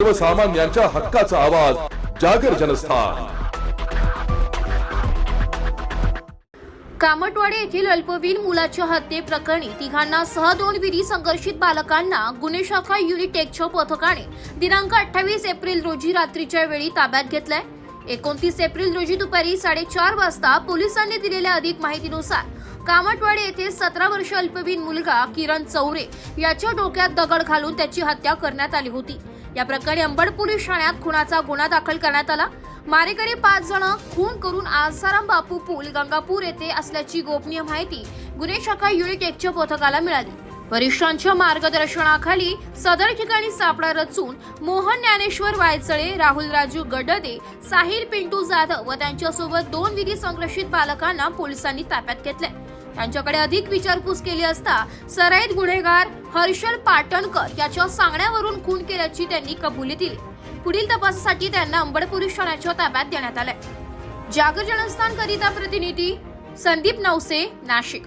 सर्वसामान्यांच्या हक्काचा आवाज जागर जनस्थान। कामटवाडी येथील अल्पवयीन मुलाच्या हत्येप्रकरणी तिघांना सह 2 विधी संघर्षित बालकांना गुन्हे शाखा युनिट 1च्या पथकाने दिनांक 28 एप्रिल रोजी रात्रीच्या वेळी ताब्यात घेतलाय। 29 एप्रिल रोजी दुपारी 4:30 वाजता पोलिसांनी दिलेल्या अधिक माहितीनुसार कामटवाडी येथे 17 वर्ष अल्पवयीन मुलगा किरण चौरे याच्या डोक्यात दगड घालून त्याची हत्या करण्यात आली होती। या प्रकरणी अंबड पोलीस ठाण्यात खुनाचा गुन्हा दाखल करण्यात आला। मारेकरी 5 जण खून करून आसाराम बापू पूल गंगापूर येथे असल्याची गोपनीय माहिती गुन्हे शाखा युनिट 1च्या पथकाला मिळाली। वरिष्ठांच्या मार्गदर्शनाखाली सदर ठिकाणी सापळा रचून मोहन ज्ञानेश्वर वायचळे, राहुल राजू गडदे, साहिल पिंटू जाधव व त्यांच्यासोबत 2 विधी संघर्षित बालकांना पोलिसांनी ताब्यात घेतले। त्यांच्याकडे अधिक विचारपूस केली असता सराईत गुन्हेगार हर्षल पाटणकर याच्या सांगण्यावरून खून केल्याची त्यांनी कबुली दिली। पुढील तपासासाठी त्यांना अंबड पोलीस ठाण्याच्या ताब्यात देण्यात आले। जागर जनस्थान करिता प्रतिनिधी संदीप नवसे, नाशिक।